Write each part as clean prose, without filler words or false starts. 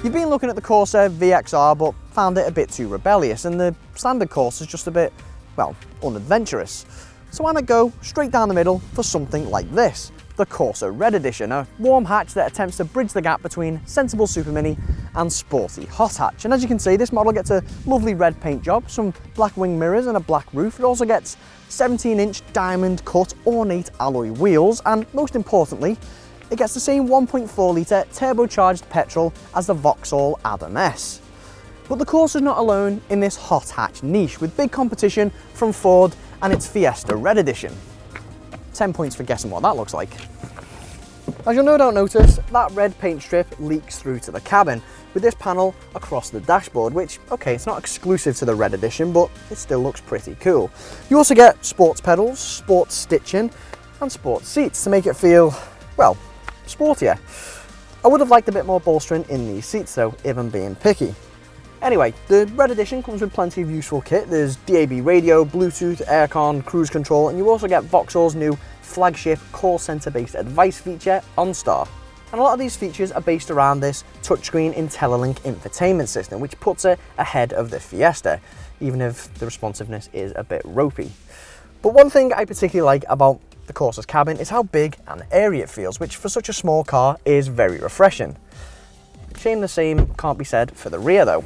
You've been looking at the Corsa VXR but found it a bit too rebellious, and the standard Corsa is just a bit, well, unadventurous. So why not go straight down the middle for something like this, the Corsa Red Edition, a warm hatch that attempts to bridge the gap between sensible supermini and sporty hot hatch. And as you can see, this model gets a lovely red paint job, some black wing mirrors and a black roof. It also gets 17-inch diamond cut ornate alloy wheels, and most importantly, it gets the same 1.4 litre turbocharged petrol as the Vauxhall Adam S. But the Corsa's not alone in this hot hatch niche, with big competition from Ford and its Fiesta Red Edition. 10 points for guessing what that looks like. As you'll no doubt notice, that red paint strip leaks through to the cabin, with this panel across the dashboard, which, okay, it's not exclusive to the Red Edition, but it still looks pretty cool. You also get sports pedals, sports stitching, and sports seats to make it feel, well, sportier. I would have liked a bit more bolstering in these seats though, if I'm being picky. Anyway, the Red Edition comes with plenty of useful kit. There's DAB radio, Bluetooth, aircon, cruise control, and you also get Vauxhall's new flagship call center based advice feature, OnStar. And a lot of these features are based around this touchscreen IntelliLink infotainment system, which puts it ahead of the Fiesta, even if the responsiveness is a bit ropey. But one thing I particularly like about the Corsa's cabin is how big and airy it feels, which for such a small car is very refreshing. Shame the same can't be said for the rear though.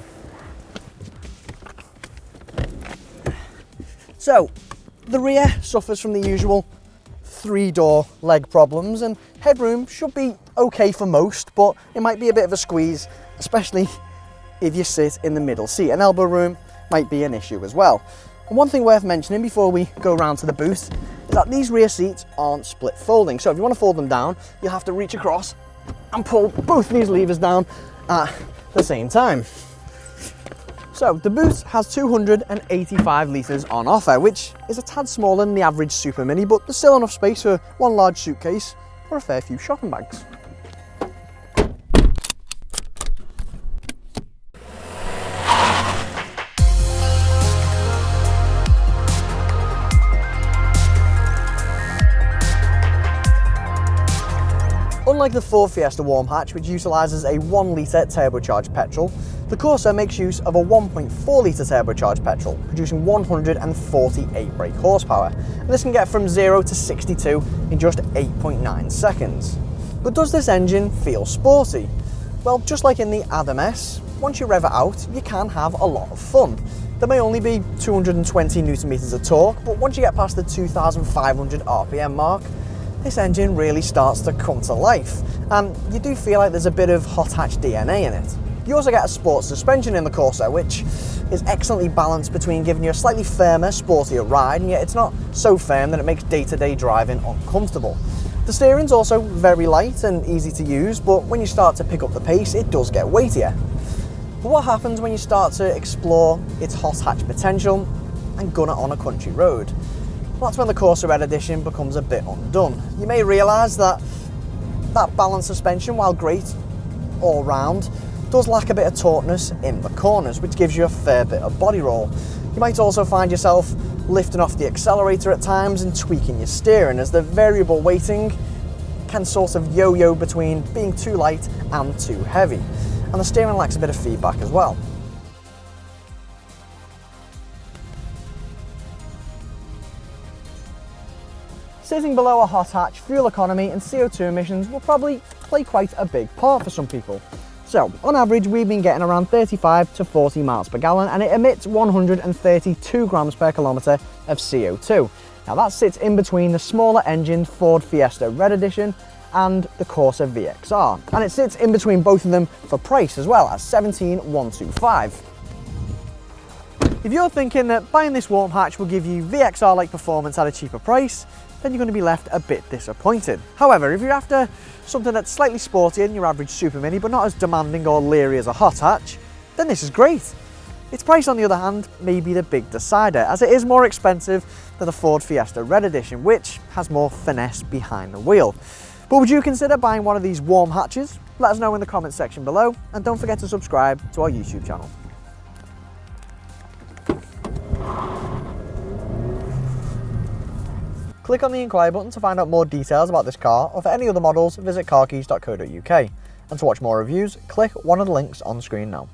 So, the rear suffers from the usual 3-door leg problems, and headroom should be okay for most, but it might be a bit of a squeeze, especially if you sit in the middle seat. And elbow room might be an issue as well. And one thing worth mentioning before we go around to the boot is that these rear seats aren't split folding. So if you want to fold them down, you'll have to reach across and pull both these levers down at the same time. So the boot has 285 litres on offer, which is a tad smaller than the average Super Mini, but there's still enough space for one large suitcase or a fair few shopping bags. Unlike the Ford Fiesta warm hatch, which utilises a 1 litre turbocharged petrol, the Corsa makes use of a 1.4 litre turbocharged petrol, producing 148 brake horsepower. And this can get from 0 to 62 in just 8.9 seconds. But does this engine feel sporty? Well, just like in the Adam S, once you rev it out, you can have a lot of fun. There may only be 220 Newton meters of torque, but once you get past the 2,500 RPM mark, this engine really starts to come to life, and you do feel like there's a bit of hot hatch DNA in it. You also get a sports suspension in the Corsa, which is excellently balanced between giving you a slightly firmer, sportier ride, and yet it's not so firm that it makes day-to-day driving uncomfortable. The steering's also very light and easy to use, but when you start to pick up the pace, it does get weightier. But what happens when you start to explore its hot hatch potential and gun it on a country road? Well, that's when the Corsa Red Edition becomes a bit undone. You may realise that balanced suspension, while great all round, does lack a bit of tautness in the corners, which gives you a fair bit of body roll. You might also find yourself lifting off the accelerator at times and tweaking your steering, as the variable weighting can sort of yo-yo between being too light and too heavy. And the steering lacks a bit of feedback as well. Sitting below a hot hatch, fuel economy and CO2 emissions will probably play quite a big part for some people. So, on average, we've been getting around 35 to 40 miles per gallon, and it emits 132 grams per kilometre of CO2. Now that sits in between the smaller engined Ford Fiesta Red Edition and the Corsa VXR, and it sits in between both of them for price as well, at $17,125. If you're thinking that buying this warm hatch will give you VXR-like performance at a cheaper price, then you're going to be left a bit disappointed. However, if you're after something that's slightly sportier than your average Super Mini, but not as demanding or leery as a hot hatch, then this is great. Its price, on the other hand, may be the big decider, as it is more expensive than the Ford Fiesta Red Edition, which has more finesse behind the wheel. But would you consider buying one of these warm hatches? Let us know in the comments section below, and don't forget to subscribe to our YouTube channel. Click on the inquire button to find out more details about this car, or for any other models, visit carkeys.co.uk. And to watch more reviews, click one of the links on screen now.